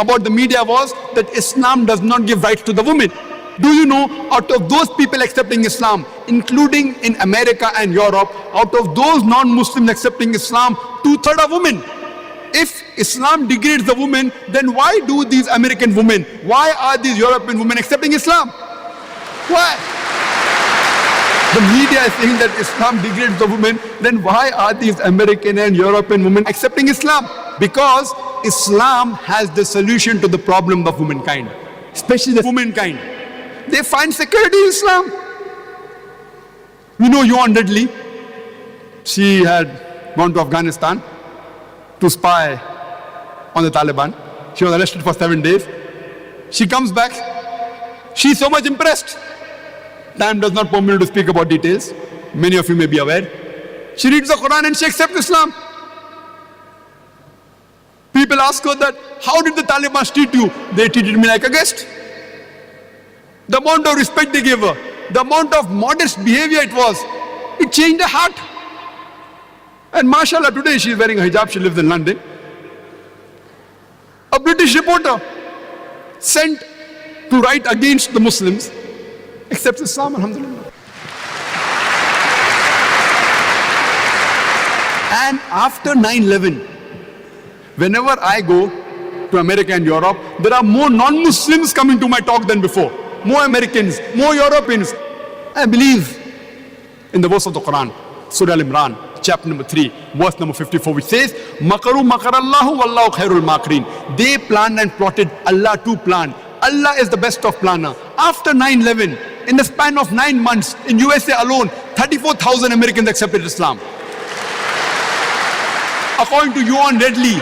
about the media was that Islam does not give rights to the women. Do you know, out of those people accepting Islam, including in America and Europe, out of those non-Muslims accepting Islam, 2/3 are women. If Islam degrades the woman, then why do these American women, why are these European women accepting Islam? Why? The media is saying that Islam degrades the woman, then why are these American and European women accepting Islam? Because Islam has the solution to the problem of womankind, especially the womankind. They find security in Islam. You know Yuan Dudley, she had gone to Afghanistan to spy on the Taliban. She was arrested for 7 days. She comes back. She's so much impressed. Time does not permit me to speak about details. Many of you may be aware. She reads the Quran and she accepts Islam. People ask her that, how did the Taliban treat you? They treated me like a guest. The amount of respect they gave her, the amount of modest behavior it was, it changed her heart. And mashallah, today she is wearing a hijab, she lives in London. A British reporter sent to write against the Muslims accepts Islam, alhamdulillah. And after 9/11, whenever I go to America and Europe, there are more non-Muslims coming to my talk than before. More Americans, more Europeans. I believe in the verse of the Quran, Surah Al-Imran, chapter number 3, verse number 54, which says, Makaru makarallahu wallahu khairul makirin. They planned and plotted, Allah too planned. Allah is the best of planner. After 9/11, in the span of 9 months, in USA alone, 34,000 Americans accepted Islam. According to Yuan Dudley,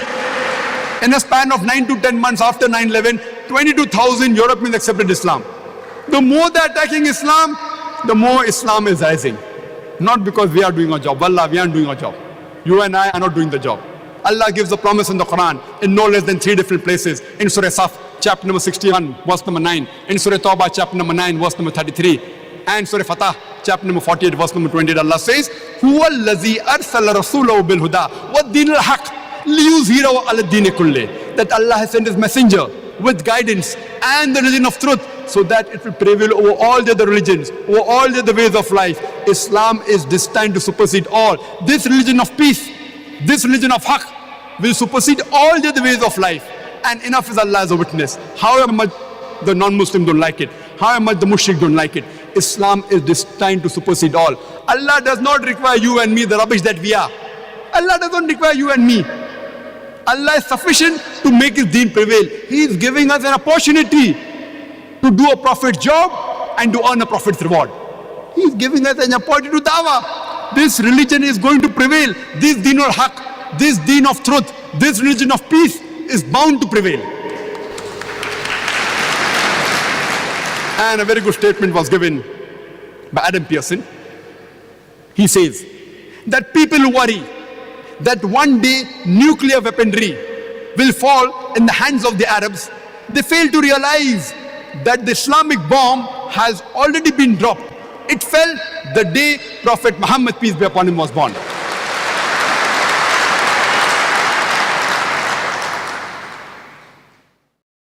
in a span of 9 to 10 months after 9/11, 22,000 Europeans accepted Islam. The more they're attacking Islam, the more Islam is rising. Not because we are doing our job. Wallah, we aren't doing our job. You and I are not doing the job. Allah gives a promise in the Quran in no less than 3 different places. In Surah Saf, chapter number 61, verse number 9. In Surah Tawbah, chapter number 9, verse number 33. And Surah Fatah, chapter number 48, verse number 28, Allah says, هُوَ الَّذِي أَرْسَلَ رَسُولَهُ بِالْهُدَى وَالدِّينِ الْحَقِّ لِيُظْهِرَهُ عَلَى الدِّينِ كُلِّهِ. That Allah has sent His messenger with guidance and the religion of truth, so that it will prevail over all the other religions, over all the other ways of life. Islam is destined to supersede all. This religion of peace, this religion of haqq, will supersede all the other ways of life. And enough is Allah as a witness. However much the non-Muslim don't like it, however much the mushrik don't like it, Islam is destined to supersede all. Allah does not require you and me the rubbish that we are. Allah doesn't require you and me. Allah is sufficient to make His deen prevail. He is giving us an opportunity to do a prophet's job and to earn a prophet's reward. He is giving us an opportunity to dawah. This religion is going to prevail. This deen al haq, this deen of truth, this religion of peace is bound to prevail. And a very good statement was given by Adam Pearson. He says that people worry that one day nuclear weaponry will fall in the hands of the Arabs. They fail to realize that the Islamic bomb has already been dropped. It fell the day Prophet Muhammad, peace be upon him, was born.